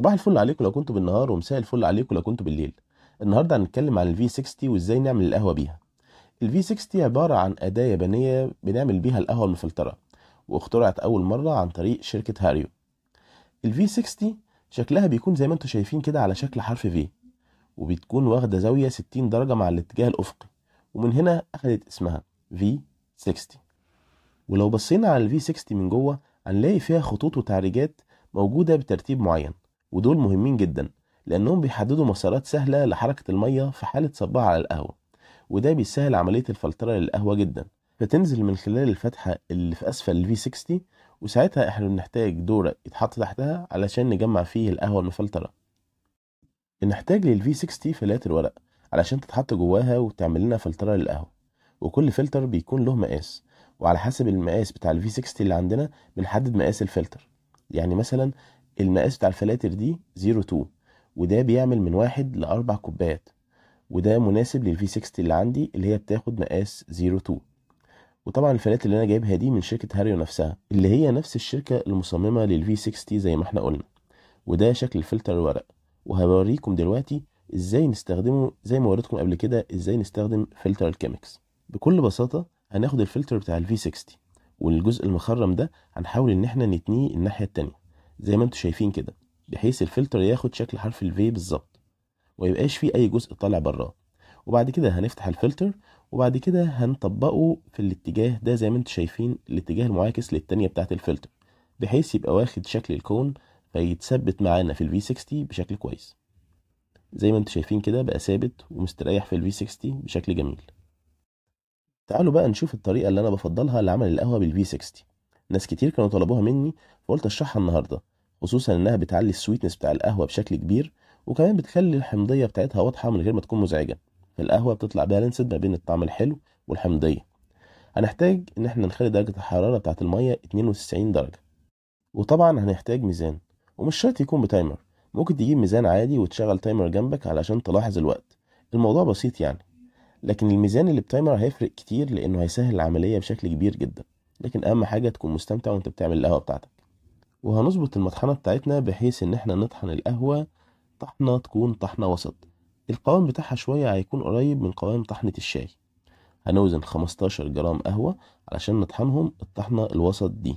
صباح الفل عليكم لو كنتوا بالنهار، ومساء الفل عليكم لو كنتوا بالليل. النهارده هنتكلم عن الفي 60 وازاي نعمل القهوه بيها. الفي 60 عباره عن اداه يابانيه بنعمل بيها القهوه المفلتره، واخترعت اول مره عن طريق شركه هاريو. الفي 60 شكلها بيكون زي ما انتوا شايفين كده على شكل حرف في، وبتكون واخده زاويه 60 درجه مع الاتجاه الافقي، ومن هنا اخذت اسمها في 60. ولو بصينا على الفي 60 من جوه هنلاقي فيها خطوط وتعريجات موجودة بترتيب معين، ودول مهمين جدا لأنهم بيحددوا مسارات سهلة لحركة المية في حالة صبها على القهوة، وده بيسهل عملية الفلترة للقهوة جدا، فتنزل من خلال الفتحة اللي في أسفل الفي 60، وساعتها احنا بنحتاج دورق يتحط تحتها علشان نجمع فيه القهوة المفلترة. بنحتاج للفي 60 فلاتر ورق علشان تتحط جواها وتعمل لنا فلترة للقهوة، وكل فلتر بيكون له مقاس، وعلى حسب المقاس بتاع الفي 60 اللي عندنا بنحدد مقاس الفلتر. يعني مثلا المقاس بتاع الفلاتر دي 02، وده بيعمل من 1 ل4 كوبايات، وده مناسب للفي 60 اللي عندي اللي هي بتاخد مقاس 02. وطبعا الفلاتر اللي انا جايبها دي من شركة هاريو نفسها، اللي هي نفس الشركة المصممة للفي 60 زي ما احنا قلنا. وده شكل الفلتر الورق، وهوريكم دلوقتي ازاي نستخدمه زي ما وريتكم قبل كده ازاي نستخدم فلتر الكيمكس. بكل بساطة هناخد الفلتر بتاع الفي 60، والجزء المخرم ده هنحاول ان احنا نتنيه الناحية التانية زي ما انتوا شايفين كده، بحيث الفلتر ياخد شكل حرف الفي بالظبط، ويبقاش فيه اي جزء طالع براه. وبعد كده هنفتح الفلتر، وبعد كده هنطبقه في الاتجاه ده زي ما انتوا شايفين، الاتجاه المعاكس للتانية بتاعت الفلتر، بحيث يبقى واخد شكل الكون فيتثبت معانا في الفي 60 بشكل كويس. زي ما انتوا شايفين كده بقى ثابت ومستريح في الفي 60 بشكل جميل. تعالوا بقى نشوف الطريقة اللي انا بفضلها لعمل القهوة بالفي 60. ناس كتير كانوا طلبوها مني فقلت اشرحها النهاردة، خصوصا انها بتعلي السويتنس بتاع القهوة بشكل كبير، وكمان بتخلي الحمضية بتاعتها واضحة من غير ما تكون مزعجة، فالقهوة بتطلع بالانسد ما بين الطعم الحلو والحمضية. هنحتاج ان احنا نخلي درجة الحرارة بتاعت المية 92 درجة، وطبعا هنحتاج ميزان، ومش شرط يكون بتايمر، ممكن تجيب ميزان عادي وتشغل تايمر جنبك علشان تلاحظ الوقت. الموضوع بسيط يعني، لكن الميزان اللي بتايمر هيفرق كتير لانه هيسهل العملية بشكل كبير جدا. لكن اهم حاجة تكون مستمتع وانت بتعمل القهوة بتاعتك. وهنظبط المطحنة بتاعتنا بحيث ان احنا نطحن القهوة طحنة تكون طحنة وسط، القوام بتاعها شوية هيكون قريب من قوام طحنة الشاي. هنوزن 15 جرام قهوة علشان نطحنهم الطحنة الوسط دي.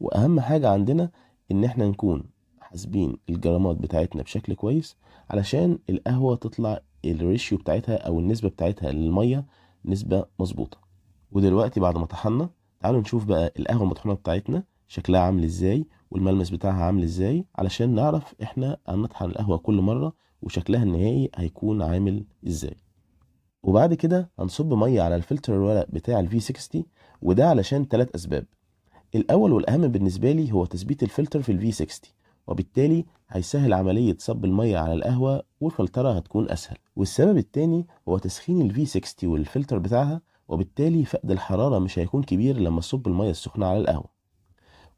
واهم حاجة عندنا ان احنا نكون حاسبين الجرامات بتاعتنا بشكل كويس، علشان القهوة تطلع الريشيو بتاعتها او النسبة بتاعتها للمية نسبة مظبوطة. ودلوقتي بعد ما طحنا، تعالوا نشوف بقى القهوة المطحونة بتاعتنا شكلها عامل ازاي والملمس بتاعها عامل ازاي، علشان نعرف احنا هنطحن القهوة كل مرة وشكلها النهائي هيكون عامل ازاي. وبعد كده هنصب مية على الفلتر الورق بتاع الفي 60، وده علشان 3 اسباب. الأول والأهم بالنسبة لي هو تثبيت الفلتر في الفي 60، وبالتالي هيسهل عملية صب المية على القهوة والفلترة هتكون أسهل. والسبب التاني هو تسخين الفي 60 والفلتر بتاعها، وبالتالي فقد الحرارة مش هيكون كبير لما تصب المية السخنة على القهوة.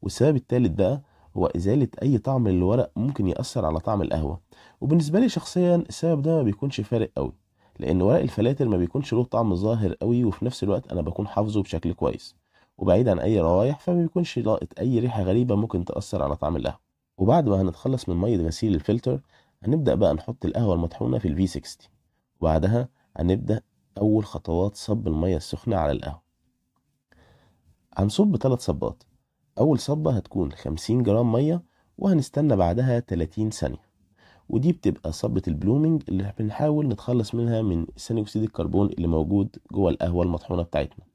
والسبب التالت بقى هو إزالة أي طعم للورق ممكن يأثر على طعم القهوة. وبالنسبة لي شخصيا السبب ده ما بيكونش فارق قوي، لأن ورق الفلاتر ما بيكونش له طعم ظاهر قوي، وفي نفس الوقت أنا بكون حافظه بشكل كويس، وبعيد عن أي روايح فما بيكونش لاقط أي ريحة غريبة ممكن تأثر على طعم القهوة. وبعد ما هنتخلص من مية غسيل الفلتر، هنبدأ بقى نحط القهوة المطحونة في الفي 60، وبعدها هنبدأ أول خطوات صب المية السخنة على القهوة. هنصب 3 صبات. أول صبة هتكون 50 جرام مية، وهنستنى بعدها 30 ثانية، ودي بتبقى صبة البلومينج اللي بنحاول نتخلص منها من ثاني أكسيد الكربون اللي موجود جوه القهوة المطحونة بتاعتنا،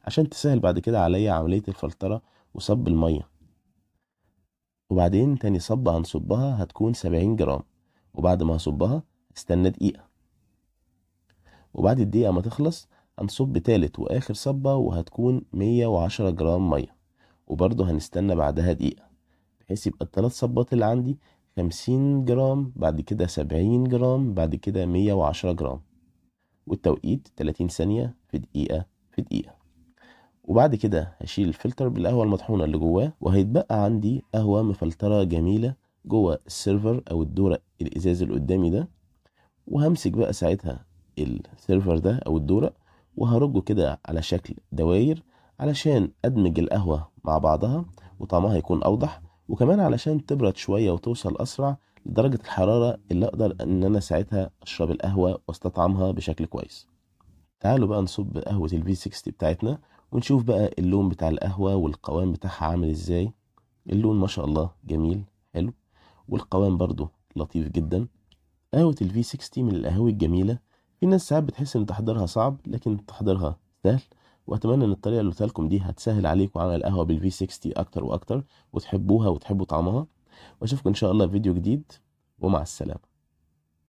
عشان تسهل بعد كده عليا عملية الفلترة وصب المية. وبعدين تاني صبة هنصبها هتكون 70 جرام، وبعد ما هصبها استنى دقيقة، وبعد الدقيقة ما تخلص هنصب تالت وآخر صبة وهتكون 110 جرام مية، وبرضه هنستنى بعدها دقيقة، بحيث يبقى ال3 صبات اللي عندي 50 جرام، بعد كده 70 جرام، بعد كده 110 جرام، والتوقيت 30 ثانية في دقيقة في دقيقة. وبعد كده هشيل الفلتر بالقهوة المطحونة اللي جواه، وهيتبقى عندي قهوة مفلترة جميلة جوه السيرفر أو الدورق الإزاز اللي قدامي ده. وهمسك بقى ساعتها السيرفر ده أو الدورق، وهرجه كده على شكل دواير علشان أدمج القهوة مع بعضها وطعمها يكون أوضح، وكمان علشان تبرد شوية وتوصل أسرع لدرجة الحرارة اللي أقدر إن أنا ساعتها أشرب القهوة واستطعمها بشكل كويس. تعالوا بقى نصب قهوة الفي 60 بتاعتنا ونشوف بقى اللون بتاع القهوة والقوام بتاعها عامل ازاي. اللون ما شاء الله جميل حلو، والقوام برضو لطيف جدا. قهوة الفي 60 من القهوة الجميلة. في ناس ساعات بتحس ان تحضيرها صعب، لكن تحضيرها سهل. واتمنى ان الطريقة اللي قلتها لكم دي هتسهل عليكم عمل القهوة بالفي 60 اكتر واكتر، وتحبوها وتحبوا طعمها. واشوفكم ان شاء الله في فيديو جديد، ومع السلامة.